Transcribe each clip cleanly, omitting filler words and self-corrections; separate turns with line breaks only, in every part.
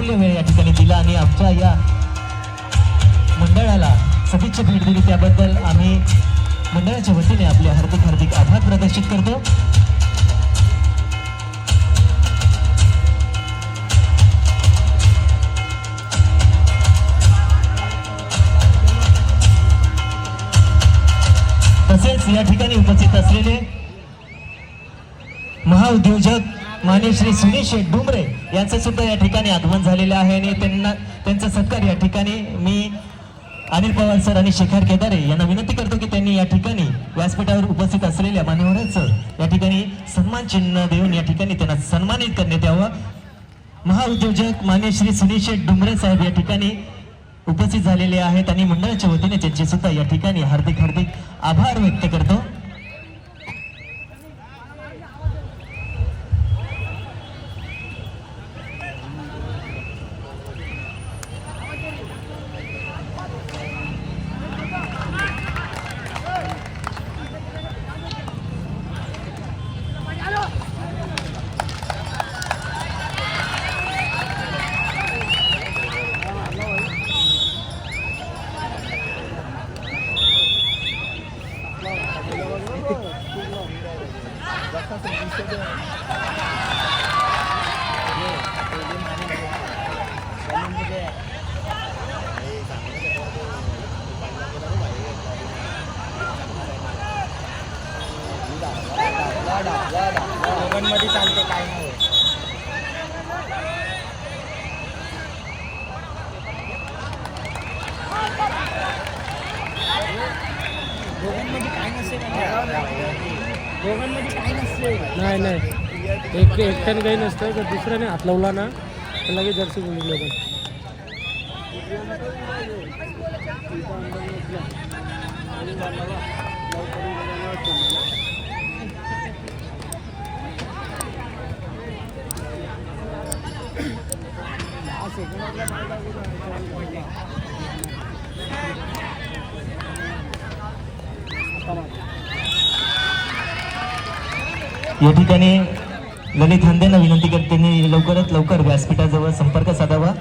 बहुमूल्य वेळ या ठिकाणी दिला आणि आमच्या या मंडळाला सदिच्छा भेट दिली त्याबद्दल आम्ही मंडळाच्या वतीने आपले हार्दिक हार्दिक आभार प्रदर्शित करतो। तसेच या ठिकाणी उपस्थित असलेले महाउद्योजक माननीय श्री सुनील शेठ डुमरे यांचं सुद्धा या ठिकाणी आगमन झालेलं आहे आणि त्यांचा सत्कार या ठिकाणी मी अनिल पवार सर आणि शेखर केदारे यांना विनंती करतो की त्यांनी या ठिकाणी व्यासपीठावर उपस्थित असलेल्या मान्यवरांचं या ठिकाणी सन्मान चिन्ह देऊन या ठिकाणी त्यांना सन्मानित करण्यात यावं। महाउद्योजक माननीय श्री सुनील शेठ डुमरे साहेब या ठिकाणी उपस्थित झालेले आहेत आणि मंडळाच्या वतीने त्यांचे सुद्धा या ठिकाणी हार्दिक हार्दिक आभार व्यक्त करतो।
दोघांमध्ये चालते काय नाही दोघांमध्ये काय नसते दोघांमध्ये काय नसते
नाही नाही एकट्याने काही नसतं तर दुसऱ्याने हात लावला ना तर लगेच जर्सी बोलले जातात।
या ठिकाणी ललित हंदेंना विनंती करते त्यांनी लवकरात लवकर व्यासपीठाजवळ संपर्क साधावा।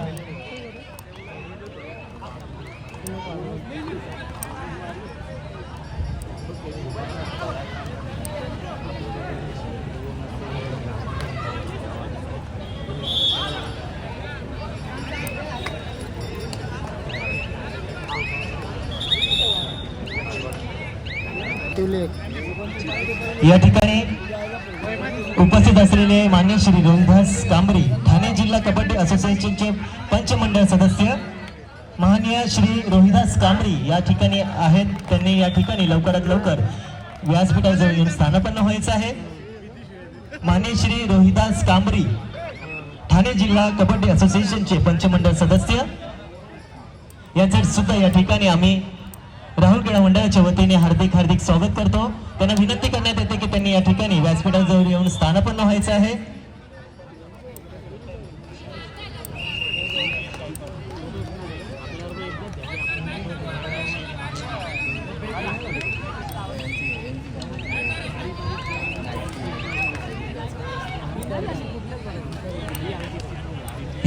या ठिकाणी उपस्थित असलेले मान्य श्री रोहिदास कांबरी ठाणे जिल्हा कबड्डी असोसिएशनचे पंचमंडळ सदस्य माननीय श्री रोहिदास कांबरी या ठिकाणी आहेत। त्यांनी या ठिकाणी लवकरात लवकर व्यासपीठाजवळ येऊन स्थानापन्न व्हायचं आहे। माननीय श्री रोहिदास कांबरी ठाणे जिल्हा कबड्डी असोसिएशनचे पंचमंडळ सदस्य यांचे सुद्धा या ठिकाणी आम्ही राहुल क्रीडा मंडळाच्या वतीने हार्दिक हार्दिक स्वागत करतो। त्यांना विनंती करण्यात येते की त्यांनी या ठिकाणी व्यासपीठाजवळ येऊन स्थानापन्न व्हायचं आहे।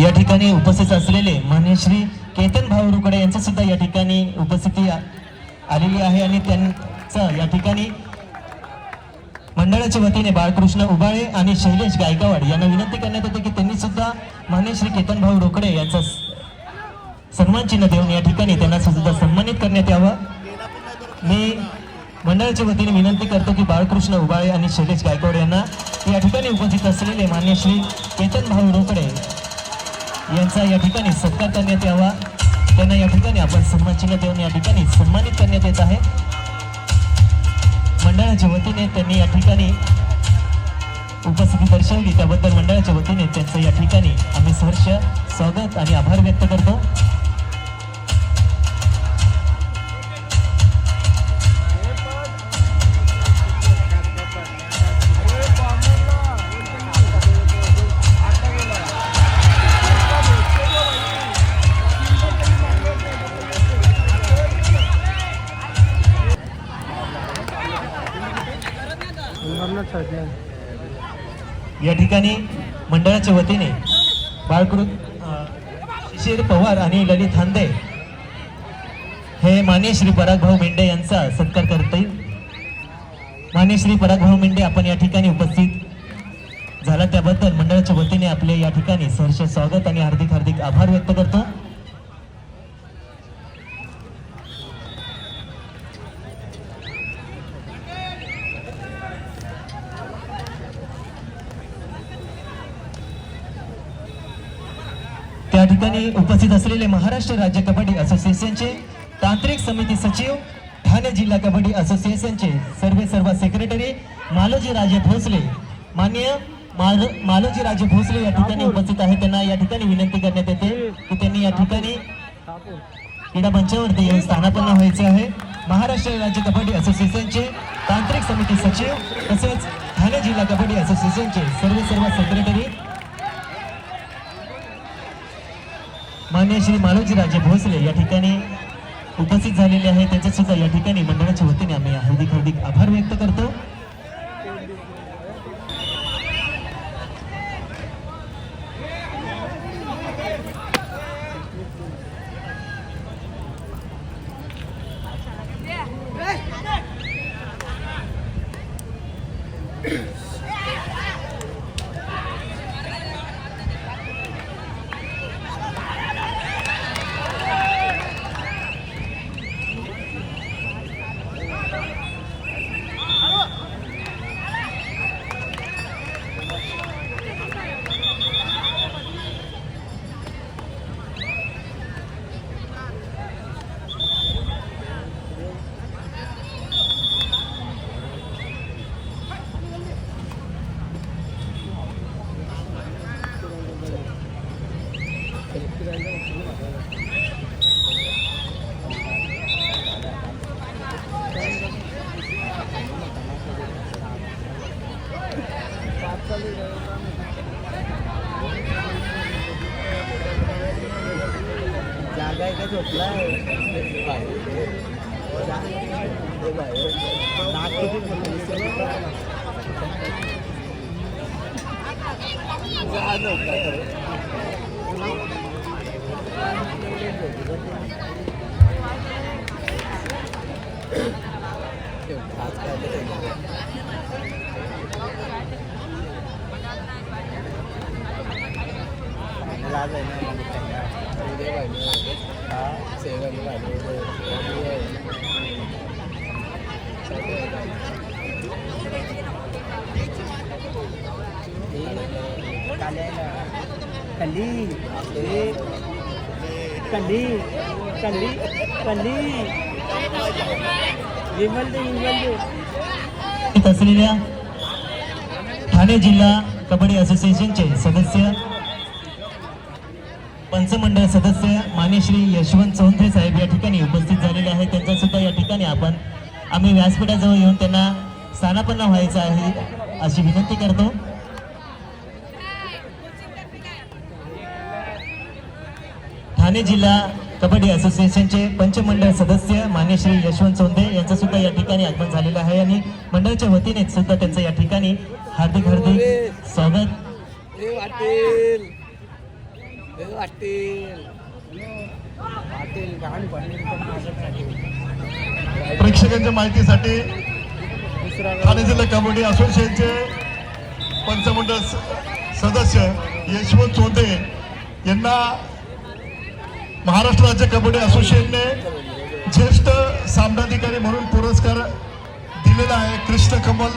या ठिकाणी उपस्थित असलेले मान्य श्री केतन भाऊ रुकडे यांचं सुद्धा या ठिकाणी उपस्थिती आलेली आहे आणि त्यांचं या ठिकाणी मंडळाच्या वतीने बाळकृष्ण उबाळे आणि शैलेश गायकवाड यांना विनंती करण्यात येते की त्यांनी सुद्धा मान्य श्री केतन भाऊ रोकडे यांचा सन्मान चिन्ह देऊन या ठिकाणी त्यांना सुद्धा सन्मानित करण्यात यावं। मी मंडळाच्या वतीने विनंती करतो की बाळकृष्ण उबाळे आणि शैलेश गायकवाड यांना या ठिकाणी उपस्थित असलेले मान्य श्री केतन भाऊ रोकडे यांचा या ठिकाणी सत्कार करण्यात यावा। त्यांना या ठिकाणी आपण सन्मान चिन्ह देऊन या ठिकाणी सन्मानित करण्यात येत आहे। मंडळाच्या वतीने त्यांनी या ठिकाणी उपस्थिती दर्शवली त्याबद्दल मंडळाच्या वतीने त्यांचं या ठिकाणी आम्ही सहर्ष स्वागत आणि आभार व्यक्त करतो। या ठिकाणी मंडळाच्या वतीने शिर पवार आणि ललित हांदे हे मान्य श्री परागभाऊ मेंढे यांचा सत्कार करतील. मान्य श्री परागभाऊ मेंढे आपण या ठिकाणी उपस्थित झाला त्याबद्दल मंडळाच्या वतीने आपले या ठिकाणी सहर्ष स्वागत आणि हार्दिक हार्दिक आभार व्यक्त करतो. त्या ठिकाणी उपस्थित असलेले महाराष्ट्र राज्य कबड्डी असोसिएशनचे तांत्रिक समिती सचिव, ठाणे जिल्हा कबड्डी असोसिएशनचे सर्व सेक्रेटरी मालोजी राजे भोसले, माननीय मालोजी राजे भोसले या ठिकाणी उपस्थित आहेत. त्यांना या ठिकाणी विनंती करण्यात येते की त्यांनी या ठिकाणी क्रीडा मंचावरती येऊन स्थानापन्न व्हायचे आहे. महाराष्ट्र राज्य कबड्डी असोसिएशनचे तांत्रिक समिती सचिव तसेच ठाणे जिल्हा कबड्डी असोसिएशनचे सर्व सेक्रेटरी मान्य श्री मालोजी राजे भोसले या ठिकाणी उपस्थित झालेले आहे. त्यांचे सुद्धा या ठिकाणी मंडळाच्या वतीने आम्ही हार्दिक हार्दिक आभार व्यक्त करतो.
जागा आहे का झोपला लाज आहे ना सेवन कली कली कली कली विमल दे
असलेल्या ठाणे जिल्हा कबड्डी असोसिएशनचे सदस्य, पंचमंडळ सदस्य मान्य श्री यशवंत चौंधे साहेब या ठिकाणी उपस्थित झालेले आहेत. त्यांचा सुद्धा या ठिकाणी आम्ही व्यासपीठाजवळ येऊन त्यांना स्थानापन्न व्हायचं आहे अशी विनंती करतो. ठाणे जिल्हा कबड्डी असोसिएशनचे पंचमंडळ सदस्य मान्य श्री यशवंत चौंधे यांचं सुद्धा या ठिकाणी आगमन झालेलं आहे आणि मंडळाच्या वतीने सुद्धा त्यांचं या ठिकाणी हार्दिक हार्दिक स्वागत.
प्रेक्षकांच्या माहितीसाठी ठाणे जिल्हा कबड्डी असोसिएशनचे पंचमंडळ सदस्य यशवंत चौंधे यांना महाराष्ट्र राज्य कबड्डी असोसिएशनने ज्येष्ठ सामनाधिकारी म्हणून पुरस्कार दिलेला आहे. कृष्ण कमल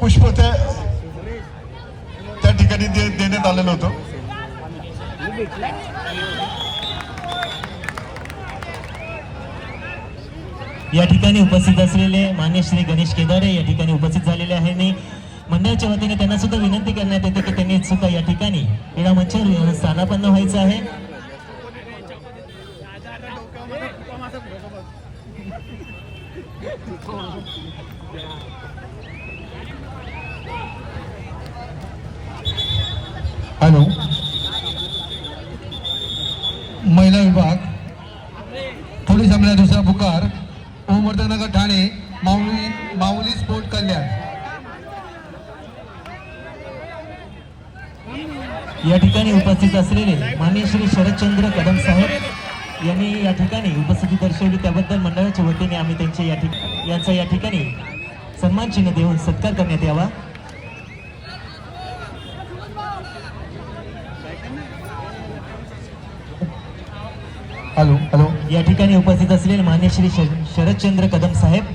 पुष्प त्या ठिकाणी देण्यात आलेलं होतं.
या ठिकाणी उपस्थित असलेले मान्य श्री गणेश केदारे या ठिकाणी उपस्थित झालेले आहे आणि मंडळाच्या वतीने त्यांना सुद्धा विनंती करण्यात येते की त्यांनी सुद्धा या ठिकाणी क्रीडा मंचावर स्थानापन्न व्हायचं आहे.
हॅलो, महिला विभाग पोलीस अंमला दुसरा पुकार ओमवर्धनगर ठाणे माऊली स्पोर्ट कल्याण.
या ठिकाणी उपस्थित असलेले माननीय श्री शरदचंद्र कदम साहेब यांनी या ठिकाणी उपस्थिती दर्शवली, त्याबद्दल मंडळाच्या वतीने आम्ही त्यांचे यांचा या ठिकाणी सन्मान चिन्ह देऊन सत्कार करण्यात यावा.
Hello hello.
या ठिकाणी उपस्थित असलेले मान्य श्री शरदचंद्र कदम साहेब,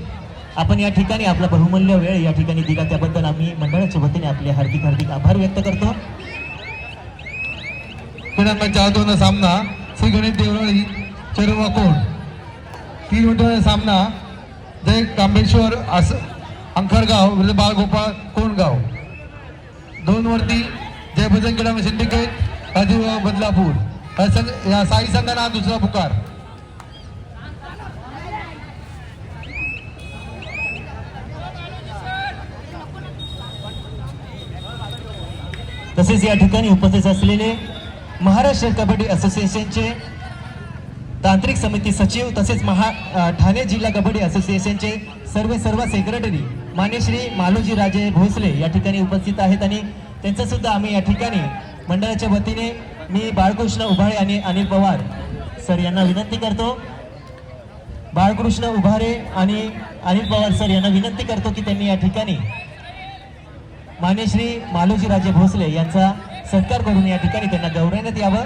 आपण या ठिकाणी आपला बहुमूल्य वेळ या ठिकाणी दिला, त्याबद्दल आम्ही मंडळाच्या वतीने आपले हार्दिक आभार व्यक्त करतो.
चार सामना श्री गणेश देवळी चेरुवा कोण. 3 मिनिटांचा सामना जय कांबेश्वर अंखरगाव विरुद्ध बाळगोपाळ कोणगाव. 2 वरती जय भजन क्रीडा सिंडिकेट राजीव बदलापूर. या साई संघाना हा दुसरा पुकार.
तसेच या ठिकाणी उपस्थित असलेले महाराष्ट्र कबड्डी असोसिएशनचे तांत्रिक समिती सचिव तसेच ठाणे जिल्हा कबड्डी असोसिएशनचे सर्व सेक्रेटरी मान्य श्री मालोजी राजे भोसले या ठिकाणी उपस्थित आहेत आणि त्यांचं सुद्धा आम्ही या ठिकाणी मंडळाच्या वतीने मी बाळकृष्ण उभारे आणि अनिल पवार सर यांना विनंती करतो. बाळकृष्ण उभारे आणि अनिल पवार सर यांना विनंती करतो की त्यांनी या ठिकाणी मान्य श्री मालोजी राजे भोसले यांचा सत्कार करून या ठिकाणी त्यांना गौरवण्यात यावं.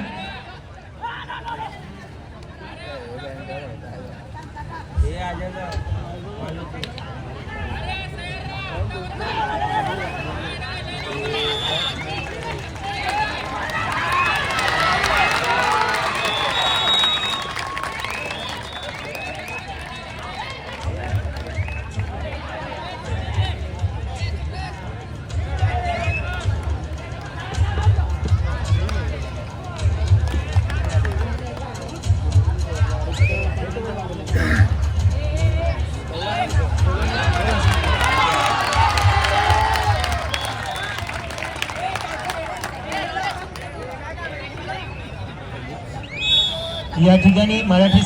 या ठिकाणी मराठी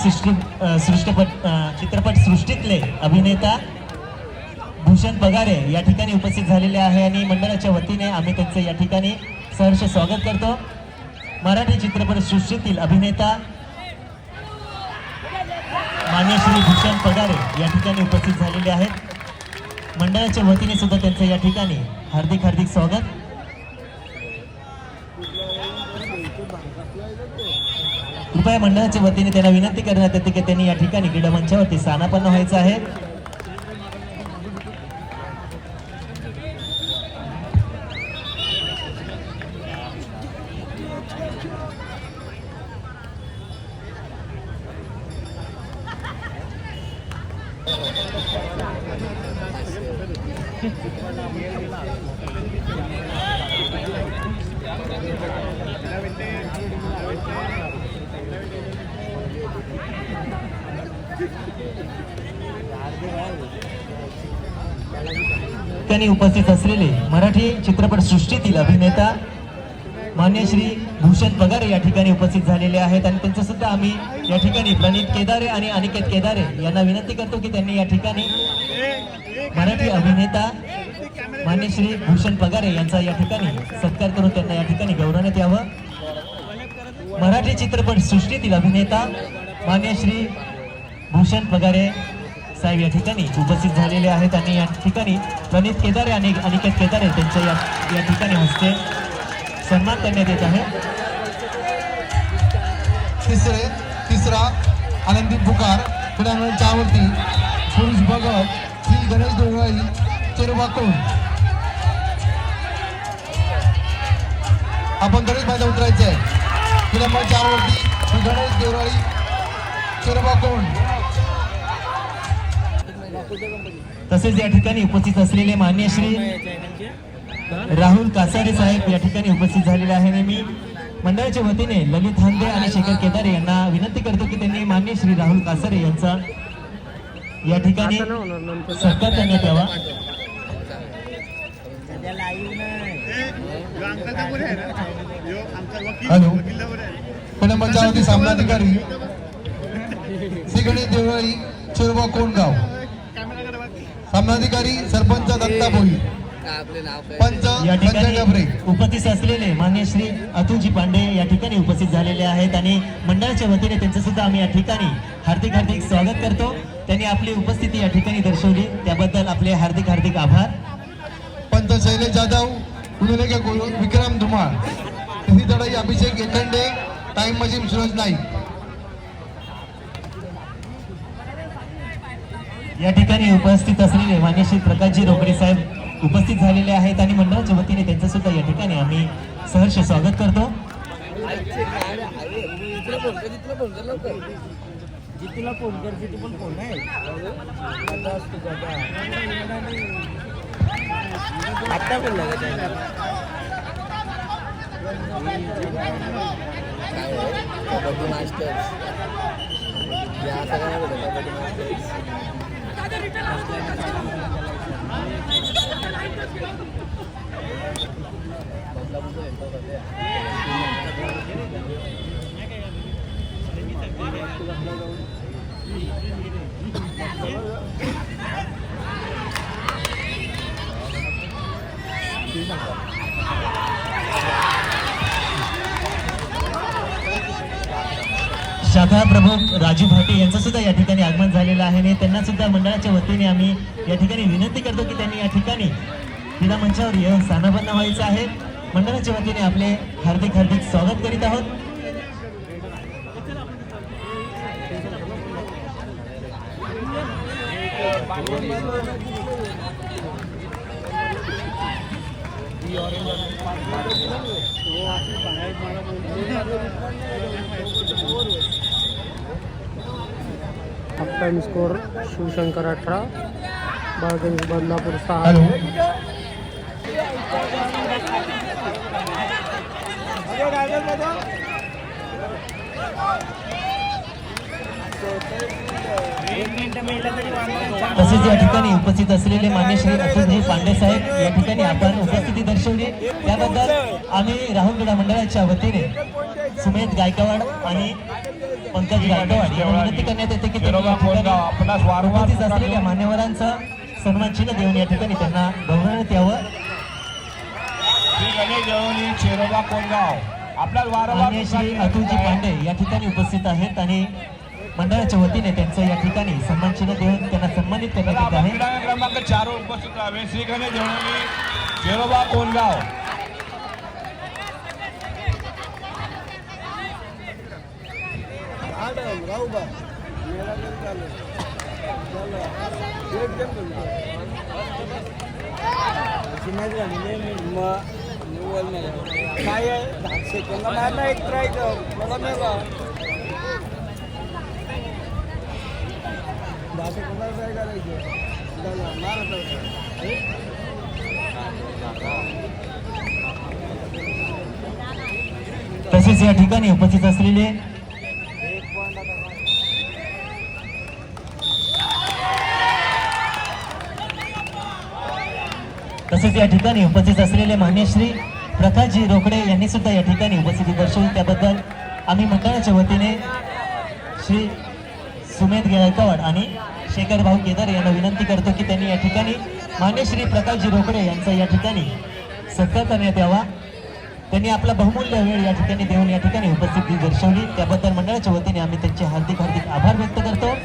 चित्रपट सृष्टीतले अभिनेता भूषण पगारे या ठिकाणी उपस्थित झालेले आहे आणि मंडळाच्या वतीने आम्ही त्यांचं या ठिकाणी सहर्ष स्वागत करतो. मराठी चित्रपट सृष्टीतील अभिनेता मान्य श्री भूषण पगारे या ठिकाणी उपस्थित झालेले आहेत. मंडळाच्या वतीने सुद्धा त्यांचं या ठिकाणी हार्दिक स्वागत. कृपया मंडळाच्या वतीने त्यांना विनंती करण्यात येते की त्यांनी या ठिकाणी क्रीडा मंचावरती स्थानापन्न व्हायचं आहे. उपस्थित असलेले मराठी चित्रपट सृष्टीतील अभिनेता मान्य श्री भूषण पगारे या ठिकाणी उपस्थित झालेले आहेत आणि त्यांचं सुद्धा आम्ही या ठिकाणी प्रणित केदारे आणि अनिकेत केदारे यांना विनंती करतो की त्यांनी या ठिकाणी मराठी अभिनेता मान्य श्री भूषण पगारे यांचा या ठिकाणी सत्कार करून त्यांना या ठिकाणी गौरवण्यात यावं. मराठी चित्रपट सृष्टीतील अभिनेता मान्य श्री भूषण पगारे साहेब या ठिकाणी उपस्थित झालेले आहेत आणि या ठिकाणी प्रणित केदारे आणि अनिकेत केदारे त्यांच्या या ठिकाणी हस्ते सन्मान करण्यात येत आहे.
तिसरा आनंदी पुकार क्रीडांगणाच्या वरती पुरुष भगत श्री गणेश देवळी चेरुवा कोण. आपण गणेश मैदान उतरायचं आहे. क्रीडांगणाच्या वरती श्री गणेश देवळी चेरुवा कोण.
तसेच या ठिकाणी उपस्थित असलेले मान्य श्री राहुल कासारे साहेब या ठिकाणी उपस्थित झालेले आहे. मी मंडळाच्या वतीने ललित हांदे आणि शेखर केदारे यांना विनंती करतो की त्यांनी मान्य श्री राहुल कासारे यांचा या ठिकाणी सत्कार करण्यात यावा.
हॅलो. कडंबाच्यावरती सामनाधिकारी श्री गणेश देवळी चेरुवा कोणगाव. सामनाधिकारी सरपंच दत्ता भोई. पंच
या
संजय डबरे.
ठिकाणी उपस्थित असलेले मान्य श्री अतुलजी पांडे या ठिकाणी उपस्थित झालेले आहेत आणि मंडळाच्या वतीने त्यांचं सुद्धा आम्ही या ठिकाणी हार्दिक हार्दिक स्वागत करतो. त्यांनी आपली उपस्थिती या ठिकाणी दर्शवली त्याबद्दल आपले हार्दिक हार्दिक आभार.
पंत शैलेश जाधव, उदयलेख विक्रम धुमाळ, तशी तडाई अभिषेक एखंडे, टाइम मशीन सुरज नाईक.
या ठिकाणी उपस्थित असलेले मान्य श्री प्रकाशजी रोकडे साहेब उपस्थित झालेले आहेत आणि मंडळाच्या वतीने त्यांचं सुद्धा या ठिकाणी आम्ही सहर्ष स्वागत करतो.
जितूला फोन कर, जितू पण फोन आहे आता बोलला का त्याला? कबड्डी मास्टर्स या सगळ्या कबड्डी मास्टर्स.
शाखा प्रमुख राजू भाटे यांचं सुद्धा या ठिकाणी आगमन झालेलं आहे आणि त्यांना सुद्धा मंडळाच्या वतीने आम्ही या ठिकाणी विनंती करतो की त्यांनी या ठिकाणी क्रीडा मंचावर येऊन स्थानापन्न व्हायचं आहे. मंडळाच्या वतीने आपले हार्दिक हार्दिक स्वागत करीत आहोत.
Half time score Shivshankar 18, Balganj Badlapur 6.
Hello.
तसेच या ठिकाणी उपस्थित असलेले मान्य श्री अतुलजी पांडे साहेब या ठिकाणी आपण उपस्थिती दर्शवली त्याबद्दल आम्ही राहुल क्रीडा मंडळाच्या वतीने सुमेध गायकवाड आणि पंकज गायकवाड यांना विनंती करण्यात येते की त्यांनी या ठिकाणी उपस्थित असलेल्या मान्यवरांचा सन्मान चिन्ह देऊन या ठिकाणी त्यांना गौरवण्यात यावं. मान्य श्री अतुलजी पांडे या ठिकाणी उपस्थित आहेत आणि मंडळाच्या वतीने त्यांचं या ठिकाणी सन्मान चिन्ह देऊन त्यांना सन्मानित करण्यात येत आहे.
क्रमांक 4 उपस्थित राहावे. श्री गणेश जवळी, शेरोबा कोणगाव.
काय सेकंड मारला एक ट्राय कर मला मेला 10 सेकंदाला ट्राय करायचं
तसेच या ठिकाणी उपस्थित असलेले मान्य श्री प्रकाशजी रोकडे यांनी सुद्धा या ठिकाणी उपस्थिती दर्शवली त्याबद्दल आम्ही मंडळाच्या वतीने श्री सुमेध गायकवाड आणि शेखर भाऊ केदार यांना विनंती करतो की त्यांनी या ठिकाणी मान्य श्री प्रकाशजी रोकडे यांचा या ठिकाणी सत्कार करण्यात यावा. त्यांनी आपला बहुमूल्य वेळ या ठिकाणी देऊन या ठिकाणी उपस्थिती दर्शवली त्याबद्दल मंडळाच्या वतीने आम्ही त्यांचे हार्दिक हार्दिक आभार व्यक्त करतो.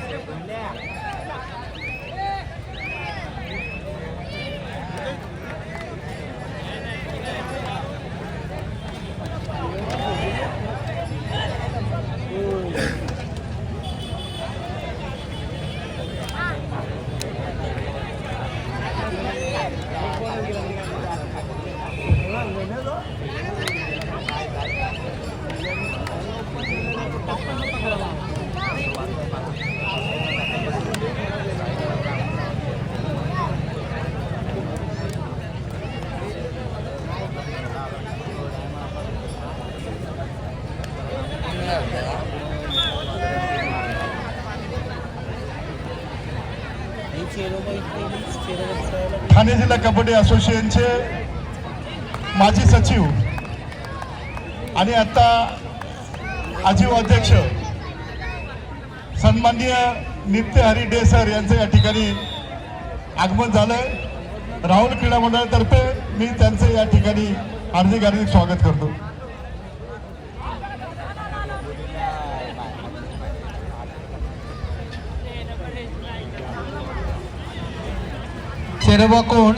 ठाणे जिल्हा कबड्डी असोसिएशनचे माजी सचिव आणि आता आजीव अध्यक्ष सन्माननीय नित्य हरी डे सर यांचं या ठिकाणी आगमन झालंय.
राहुल क्रीडा मंडळातर्फे मी त्यांचे या ठिकाणी हार्दिक स्वागत करतो.
शेरोबा कोण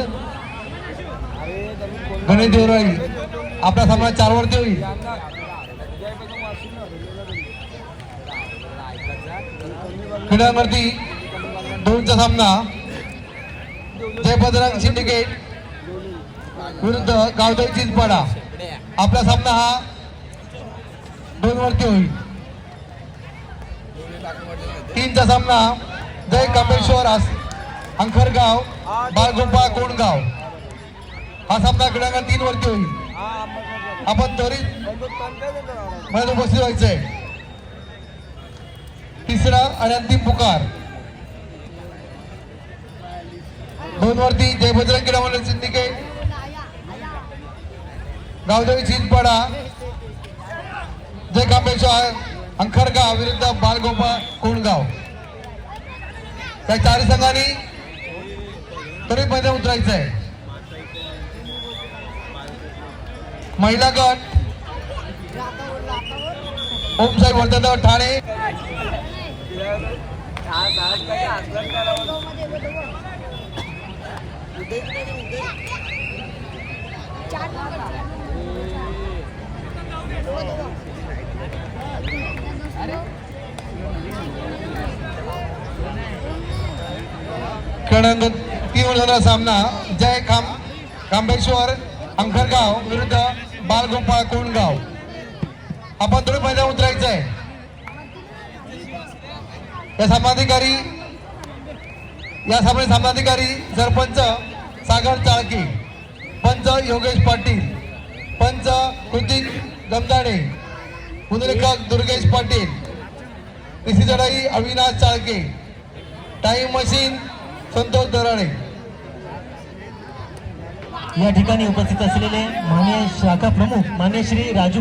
गणेश देवराळी आपला सामना 4 वरती होईल. क्रीडांवरती 2चा सामना जय बजरंग सिंडिकेट विरुद्ध गावदेवी चिंचपाडा. आपला सामना हा 2 वरती होईल. 3चा सामना जय कामेश्वर अंखरगाव बाळगोपाळ कोणगाव. हा सामना क्रीडांगण 3 वरती होईल. आपण त्वरित मध्ये उपस्थित व्हायचंय. 3रा आणि अंतिम पुकार 2 वरती जय बजरंग क्रीडा मंडळ सिंडिकेट गावदेवी चिंचपाडा जय कामेश्वर अंखरगाव विरुद्ध बाळगोपाळ कोणगाव. त्या 4 संघांनी त्वरित मैदान उतरायचं आहे. महिला गट ओमसाहेब वर्धन ठाणे क्रमांक 3 वर्षाचा सामना जय कांबेश्वर अंखरगाव विरुद्ध बाळगोपाळ कोणगाव. आपण थोडं मैदान उतरायचं आहे. या सामनाधिकारी सरपंच सागर चाळके, पंच योगेश पाटील, पंच कृतिक गमदाडे, पुनरेखक दुर्गेश पाटील, पिसी चढाई अविनाश चाळके, टाइम मशीन संतोष दराडे.
या ठिकाणी उपस्थित असलेले माननीय शाखा प्रमुख मान्य श्री राजू